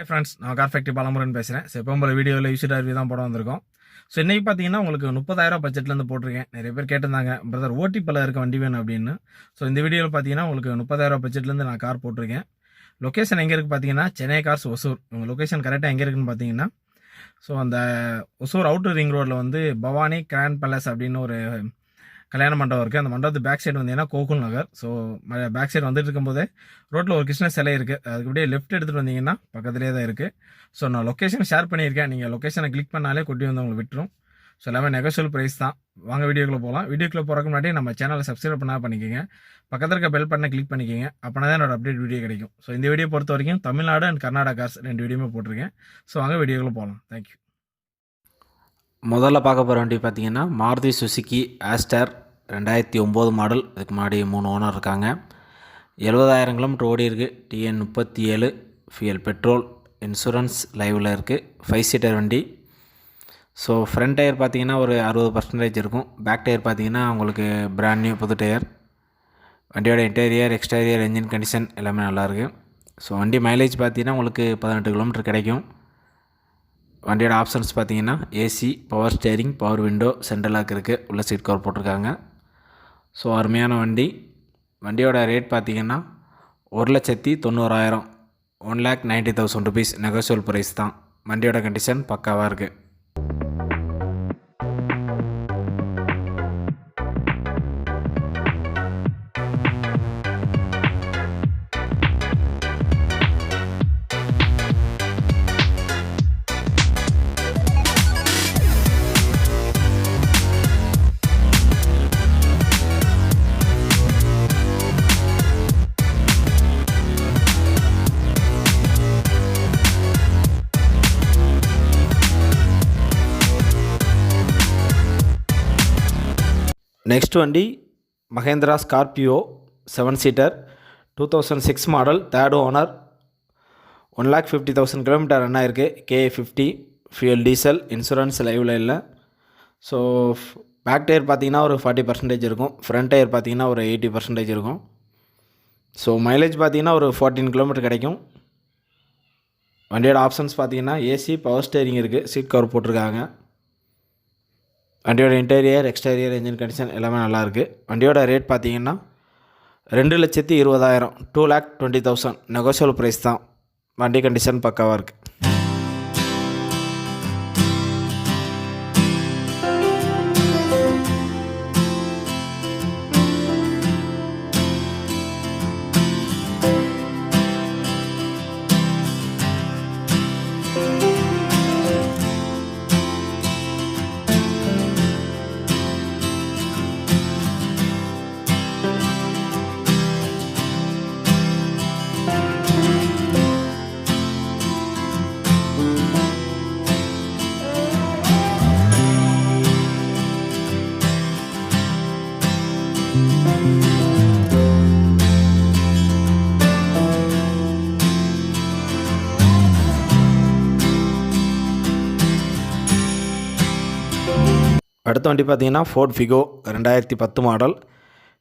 Hi friends, நான் car factory Balamurugan பேசுகிறேன். So எப்போ போல வீடியோவில் யூசிட் ரிவ்யூ தான் போட வந்திருக்கோம். ஸோ இன்றைக்கி பார்த்தீங்கன்னா உங்களுக்கு 30,000 பட்ஜெட்லேருந்து போட்டிருக்கேன். நிறைய பேர் கேட்டிருந்தாங்க, பிரதர் ஓடிபியில் இருக்க வண்டி வேணும் அப்படின்னு. ஸோ இந்த வீடியோவில் பார்த்தீங்கன்னா உங்களுக்கு 30,000 பட்ஜெட்லேருந்து நான் கார் போட்டிருக்கேன். லொக்கேஷன் எங்கே இருக்குது பார்த்தீங்கன்னா சென்னை கார்ஸ் ஒசூர். உங்கள் லொக்கேஷன் கரெக்டாக எங்கே இருக்குன்னு பார்த்தீங்கன்னா, ஸோ அந்த ஒசூர் அவுட்டர் ரிங் ரோடில் வந்து பவானி கிராண்ட் பேலஸ் அப்படின்னு ஒரு கல்யாண மண்டபம் இருக்குது. அந்த மண்டபத்து பேக் சைடு வந்தீங்கன்னா கோகுல் நகர். ஸோ பேக் சைடு வந்துட்டு இருக்கும்போதே ரோட்டில் ஒரு கிருஷ்ண சிலை இருக்குது. அதுக்கு அப்படியே லெஃப்ட் எடுத்துகிட்டு வந்தீங்கன்னா பக்கத்துலேயே தான் இருக்குது. ஸோ நான் லொக்கேஷன் ஷேர் பண்ணியிருக்கேன். நீங்கள் லொக்கேஷனை கிளிக் பண்ணாலே கொட்டி வந்து உங்களுக்கு விட்டுரும். ஸோ எல்லாமே நெகோஷியல் ப்ரைஸ் தான். வாங்க வீடியோக்குள்ளே போகலாம். வீடியோக்குள்ளே போகிறக்கு முன்னாடி நம்ம சேனலை சப்ஸ்கிரைப் பண்ணால் பண்ணிக்கோங்க. பக்கத்தில் இருக்க பெல் பட்டனை கிளிக் பண்ணிக்கோங்க. அப்போனா தான் என்னோட அப்டேட் வீடியோ கிடைக்கும். ஸோ இந்த வீடியோ பொறுத்த வரைக்கும் தமிழ்நாடு அண்ட் கர்நாடகா கார்ஸ் 2 வீடியோமே போட்டிருக்கேன். ஸோ வாங்க வீடியோக்குள்ளே போகலாம். தேங்க்யூ. முதல்ல பார்க்க போகிற வண்டி பார்த்தீங்கன்னா மாருதி சுசுக்கி ஆஸ்டர் 2009 மாடல். இதுக்கு முன்னாடி 3 ஓனர் இருக்காங்க. 70,000 கிலோமீட்டர் ஓடி இருக்குது. TN 37 ஃபியல் பெட்ரோல், இன்சூரன்ஸ் லைவில் இருக்குது. 5 சீட்டர் வண்டி. ஸோ ஃப்ரண்ட் டயர் பார்த்தீங்கன்னா ஒரு 60% இருக்கும். பேக் டயர் பார்த்தீங்கன்னா உங்களுக்கு பிராண்ட் நியூ புது டயர். வண்டியோட இன்டீரியர், எக்ஸ்டீரியர், என்ஜின் கண்டிஷன் எல்லாமே நல்லாயிருக்கு. ஸோ வண்டி மைலேஜ் பார்த்தீங்கன்னா உங்களுக்கு 18 கிலோமீட்டர் கிடைக்கும். வண்டியோட ஆப்ஷன்ஸ் பார்த்தீங்கன்னா AC, power steering, power window, central lock இருக்குது. உள்ள சீட் கவர் போட்டிருக்காங்க. ஸோ அருமையான வண்டி. வண்டியோட ரேட் பார்த்தீங்கன்னா 1,90,000 1,90,000 ருபீஸ். நெகோஷியல் ப்ரைஸ் தான். வண்டியோட கண்டிஷன் பக்காவாக இருக்குது. நெக்ஸ்ட் வண்டி Mahindra Scorpio 7 seater 2006 model, 3rd owner. 1,50,000 kilometre run ஆயிருக்கு. KA50 ஃபியூல் டீசல், இன்சூரன்ஸ் லைவில் இல்லை. ஸோ பேக் டயர் பார்த்தீங்கன்னா ஒரு 40% இருக்கும். ஃப்ரண்ட் டயர் பார்த்தீங்கன்னா ஒரு 80% இருக்கும். ஸோ மைலேஜ் பார்த்தீங்கன்னா ஒரு 14 கிலோமீட்டர் கிடைக்கும். வண்டியோட ஆப்ஷன்ஸ் பார்த்தீங்கன்னா ஏசி, பவர் ஸ்டேரிங் இருக்குது. சீட் கவர் போட்டிருக்காங்க. வண்டியோட இன்டீரியர், எக்ஸ்டீரியர், என்ஜின் கண்டிஷன் எல்லாமே நல்லாயிருக்கு. வண்டியோட ரேட் பார்த்தீங்கன்னா 2,20,000 2,20,000 நெகோஷியல் ப்ரைஸ் தான். வண்டி கண்டிஷன் பக்காவாக இருக்குது. அடுத்த வண்டி பார்த்தீங்கன்னா ஃபோர்ட் ஃபிகோ 2010 மாடல்.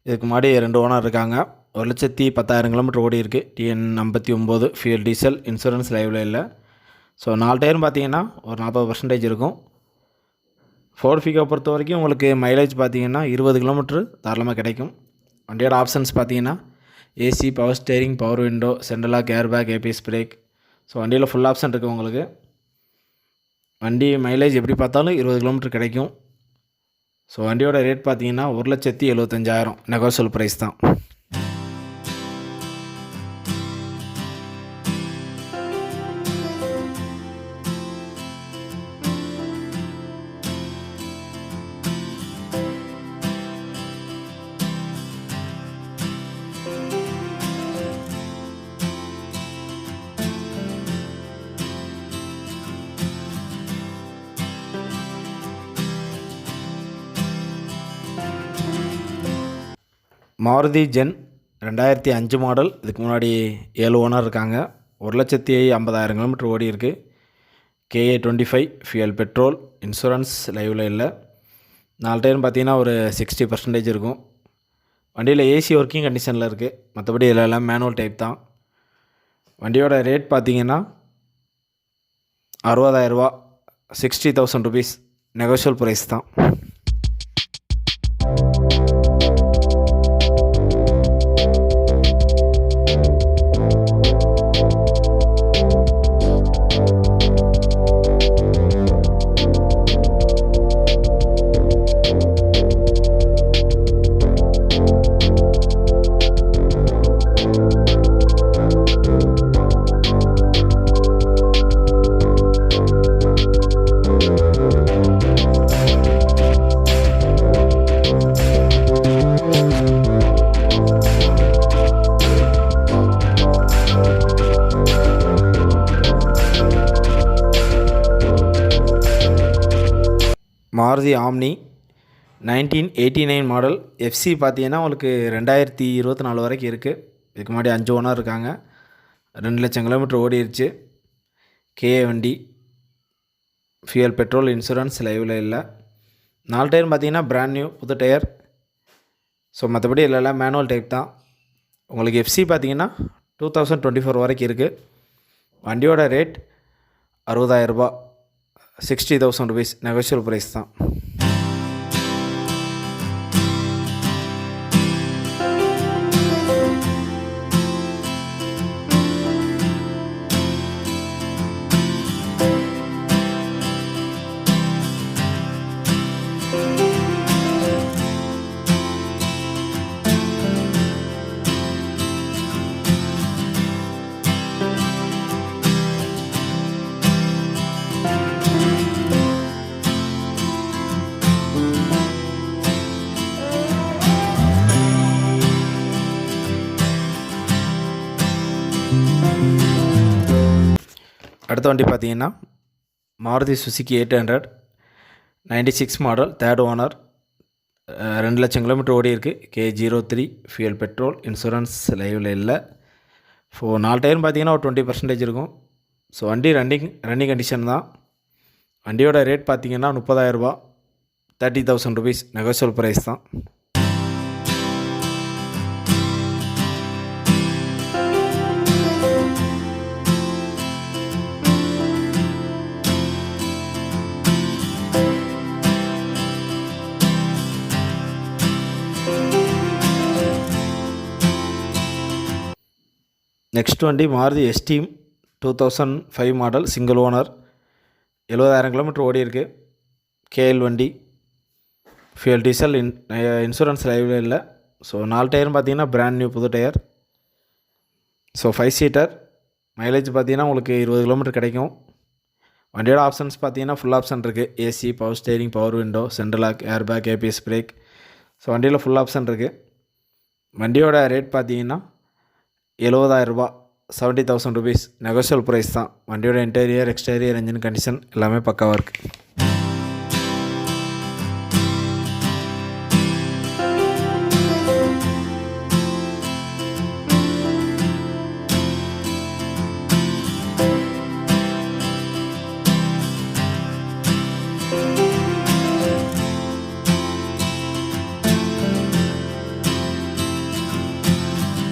இதுக்கு முன்னாடி 2 ஓனர் இருக்காங்க. 1,10,000 கிலோமீட்டர் ஓடி இருக்குது. TN 59 ஃபியூல் டீசல், இன்சூரன்ஸ் லைவில் இல்லை. ஸோ 4 டயரும் பார்த்தீங்கன்னா ஒரு 40% இருக்கும். ஃபோர்ட் ஃபிகோ பொறுத்த வரைக்கும் உங்களுக்கு மைலேஜ் பார்த்தீங்கன்னா 20 கிலோமீட்டர் தாராளமாக கிடைக்கும். வண்டியோட ஆப்ஷன்ஸ் பார்த்தீங்கன்னா AC, power steering, power window, central lock, air bag, ABS brake. So வண்டியில் ஃபுல் ஆப்ஷன் இருக்குது உங்களுக்கு. வண்டி மைலேஜ் எப்படி பார்த்தாலும் 20 கிலோமீட்டர் கிடைக்கும். ஸோ வண்டியோட ரேட் பார்த்தீங்கன்னா 1,75,000 நெகோஷியல் ப்ரைஸ் தான். Maruti Zen 2005 model. இதுக்கு முன்னாடி 7 ஓனர் இருக்காங்க. 1,50,000 கிலோமீட்டர் ஓடி இருக்குது. KA25 ஃபியூல் பெட்ரோல், இன்சூரன்ஸ் லைவில் இல்லை. 4 டயரும் பார்த்தீங்கன்னா ஒரு 60% இருக்கும். வண்டியில் ஏசி ஒர்க்கிங் கண்டிஷனில் இருக்குது. மற்றபடி இதில் எல்லாம் மேனுவல் டைப் தான். வண்டியோட ரேட் பார்த்தீங்கன்னா 60,000 60,000 ருபீஸ் நெகோஷியல் ப்ரைஸ் தான். Maruti omni 1989 model. எஃப்சி பார்த்தீங்கன்னா உங்களுக்கு 2024 வரைக்கும் இருக்குது. இதுக்கு முன்னாடி 5 ஓனர் இருக்காங்க. 2 லட்சம் கிலோமீட்டர் ஓடிடுச்சு. கேஏ வண்டி. ஃபியூயல், பெட்ரோல், இன்சூரன்ஸ் லைவில் இல்லை. 4 டயர் பார்த்தீங்கன்னா பிராண்ட் நியூ புது டயர். ஸோ மற்றபடி இல்லைல்ல, மேனுவல் டைப் தான். உங்களுக்கு எஃப்சி பார்த்தீங்கன்னா 2024 வரைக்கும் இருக்குது. வண்டியோட ரேட் 60,000 60,000 ருபீஸ் நெகோஷியல் ப்ரைஸ் தான். அடுத்த வண்டி பார்த்தீங்கன்னா Maruti Suzuki 800 96 model, 3rd owner. 2 லட்சம் கிலோமீட்டர் ஓடி இருக்குது. K03 ஃபியூயல், பெட்ரோல், இன்சூரன்ஸ் லைவில் இல்லை. 4 டயரும் பார்த்தீங்கன்னா ஒரு 20% இருக்கும். ஸோ வண்டி ரன்னிங் கண்டிஷன் தான். வண்டியோட ரேட் பார்த்தீங்கன்னா 30,000 30,000 ருபீஸ் நெகோஷியல் ப்ரைஸ் தான். நெக்ஸ்ட் வண்டி Maruti esteem 2005 model, single owner. 70,000 kilometre ஓடி இருக்குது. கேஎல் வண்டி. ஃபியூயல், டீசல், இன்சூரன்ஸ் லைவில் இல்லை. ஸோ 4 டயரும் பார்த்தீங்கன்னா பிராண்ட் நியூ புது டயர். So 5 seater. மைலேஜ் பார்த்தீங்கன்னா உங்களுக்கு 20 கிலோமீட்டர் கிடைக்கும். வண்டியோட ஆப்ஷன்ஸ் பார்த்தீங்கன்னா ஃபுல் ஆப்ஷன் இருக்குது. AC, power steering, power window, central lock, air bag, ABS brake. So வண்டியில் ஃபுல் ஆப்ஷன் இருக்குது. வண்டியோட ரேட் பார்த்தீங்கன்னா 70,000 70,000 ருபீஸ் நெகோஷியல் ப்ரைஸ் தான். வண்டியோட இன்டீரியர், எக்ஸ்டீரியர், என்ஜின் கண்டிஷன் எல்லாமே பக்காவாக இருக்குது.